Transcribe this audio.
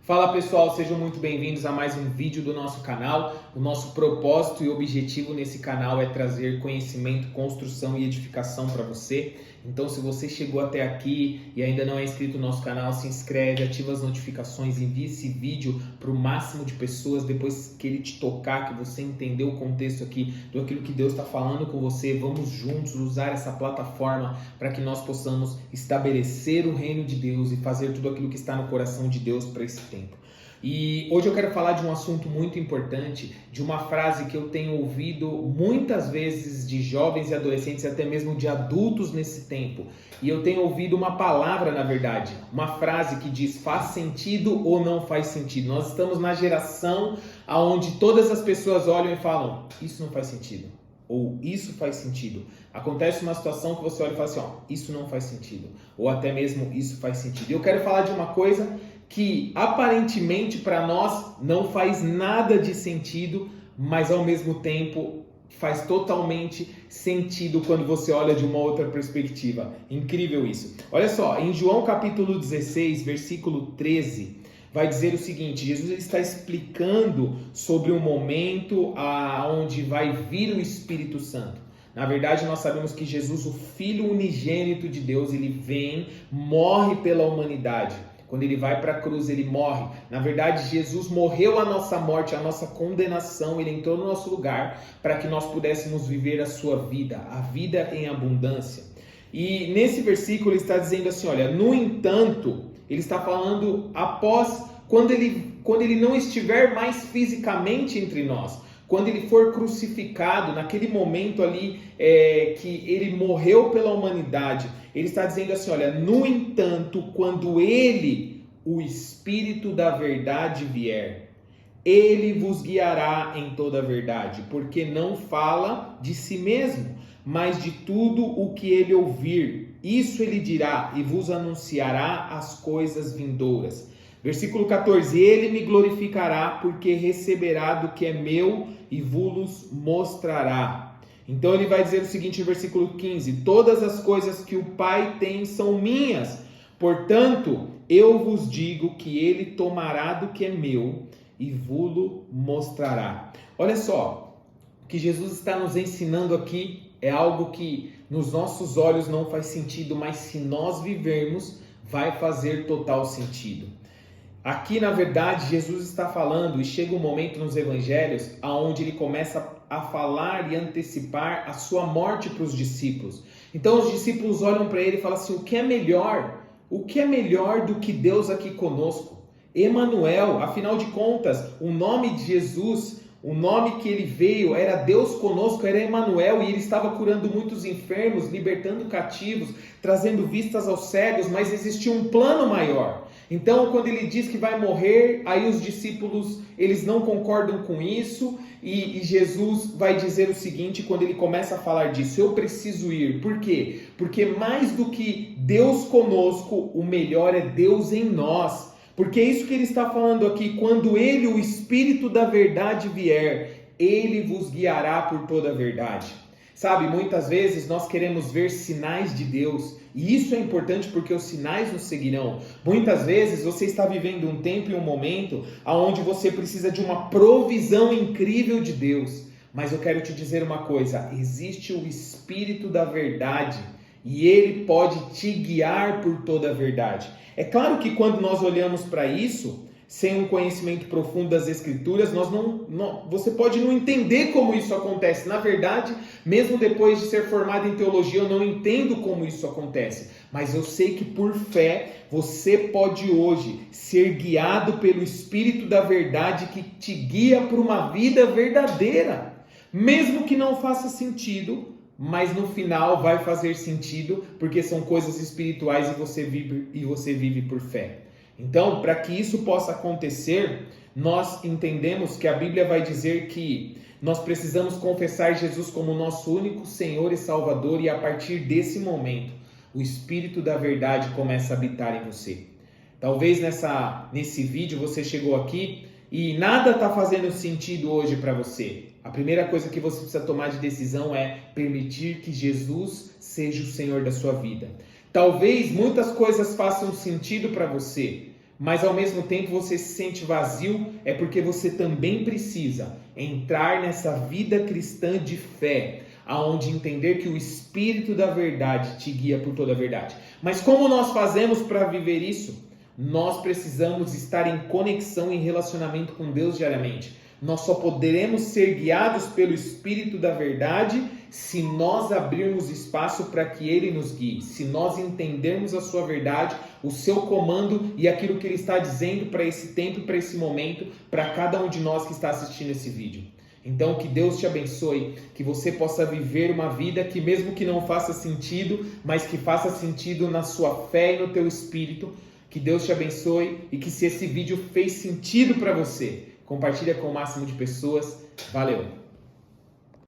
Fala pessoal, sejam muito bem-vindos a mais um vídeo do nosso canal. O nosso propósito e objetivo nesse canal é trazer conhecimento, construção e edificação para você. Então, se você chegou até aqui e ainda não é inscrito no nosso canal, se inscreve, ativa as notificações, envie esse vídeo para o máximo de pessoas. Depois que ele te tocar, que você entendeu o contexto aqui do aquilo que Deus está falando com você, vamos juntos usar essa plataforma para que nós possamos estabelecer o reino de Deus e fazer tudo aquilo que está no coração de Deus para esse tempo. E hoje eu quero falar de um assunto muito importante, de uma frase que eu tenho ouvido muitas vezes de jovens e adolescentes, até mesmo de adultos nesse tempo. E eu tenho ouvido uma palavra, na verdade, uma frase que diz: faz sentido ou não faz sentido? Nós estamos na geração onde todas as pessoas olham e falam: isso não faz sentido. Ou isso faz sentido. Acontece uma situação que você olha e fala assim: ó, isso não faz sentido. Ou até mesmo isso faz sentido. E eu quero falar de uma coisa que aparentemente para nós não faz nada de sentido, mas ao mesmo tempo faz totalmente sentido quando você olha de uma outra perspectiva. Incrível isso. Olha só, em João capítulo 16, versículo 13, vai dizer o seguinte: Jesus está explicando sobre um momento onde vai vir o Espírito Santo. Na verdade, nós sabemos que Jesus, o Filho unigênito de Deus, ele vem, morre pela humanidade. Quando ele vai para a cruz, ele morre. Na verdade, Jesus morreu a nossa morte, a nossa condenação. Ele entrou no nosso lugar para que nós pudéssemos viver a sua vida, a vida em abundância. E nesse versículo ele está dizendo assim, olha, no entanto, ele está falando após, quando ele não estiver mais fisicamente entre nós. Quando ele for crucificado, naquele momento ali que ele morreu pela humanidade, ele está dizendo assim, olha, no entanto, quando ele, o Espírito da verdade vier, ele vos guiará em toda a verdade, porque não fala de si mesmo, mas de tudo o que ele ouvir. Isso ele dirá e vos anunciará as coisas vindouras. Versículo 14, ele me glorificará porque receberá do que é meu e vos mostrará. Então ele vai dizer o seguinte no versículo 15, todas as coisas que o Pai tem são minhas, portanto eu vos digo que ele tomará do que é meu e vos mostrará. Olha só, o que Jesus está nos ensinando aqui é algo que nos nossos olhos não faz sentido, mas se nós vivermos, vai fazer total sentido. Aqui, na verdade, Jesus está falando, e chega um momento nos evangelhos onde ele começa a falar e antecipar a sua morte para os discípulos. Então os discípulos olham para ele e falam assim, o que é melhor? O que é melhor do que Deus aqui conosco? Emanuel, afinal de contas, o nome de Jesus, o nome que ele veio era Deus conosco, era Emanuel, e ele estava curando muitos enfermos, libertando cativos, trazendo vistas aos cegos, mas existia um plano maior. Então, quando ele diz que vai morrer, aí os discípulos, eles não concordam com isso, e Jesus vai dizer o seguinte, quando ele começa a falar disso, eu preciso ir. Por quê? Porque mais do que Deus conosco, o melhor é Deus em nós. Porque é isso que ele está falando aqui, quando ele, o Espírito da verdade vier, ele vos guiará por toda a verdade. Sabe, muitas vezes nós queremos ver sinais de Deus, e isso é importante porque os sinais nos seguirão. Muitas vezes você está vivendo um tempo e um momento onde você precisa de uma provisão incrível de Deus. Mas eu quero te dizer uma coisa, existe o Espírito da verdade, e ele pode te guiar por toda a verdade. É claro que quando nós olhamos para isso, sem um conhecimento profundo das Escrituras, você pode não entender como isso acontece. Na verdade, mesmo depois de ser formado em teologia, eu não entendo como isso acontece. Mas eu sei que por fé, você pode hoje ser guiado pelo Espírito da verdade que te guia para uma vida verdadeira. Mesmo que não faça sentido, mas no final vai fazer sentido, porque são coisas espirituais e você vive por fé. Então, para que isso possa acontecer, nós entendemos que a Bíblia vai dizer que nós precisamos confessar Jesus como nosso único Senhor e Salvador, e a partir desse momento, o Espírito da verdade começa a habitar em você. Talvez nesse vídeo você chegou aqui e nada está fazendo sentido hoje para você. A primeira coisa que você precisa tomar de decisão é permitir que Jesus seja o Senhor da sua vida. Talvez muitas coisas façam sentido para você, mas ao mesmo tempo você se sente vazio, é porque você também precisa entrar nessa vida cristã de fé, aonde entender que o Espírito da verdade te guia por toda a verdade. Mas como nós fazemos para viver isso? Nós precisamos estar em conexão, em relacionamento com Deus diariamente. Nós só poderemos ser guiados pelo Espírito da verdade se nós abrirmos espaço para que Ele nos guie, se nós entendermos a sua verdade, o seu comando e aquilo que Ele está dizendo para esse tempo, para esse momento, para cada um de nós que está assistindo esse vídeo. Então, que Deus te abençoe, que você possa viver uma vida que mesmo que não faça sentido, mas que faça sentido na sua fé e no teu espírito. Que Deus te abençoe e que se esse vídeo fez sentido para você, compartilha com o máximo de pessoas. Valeu!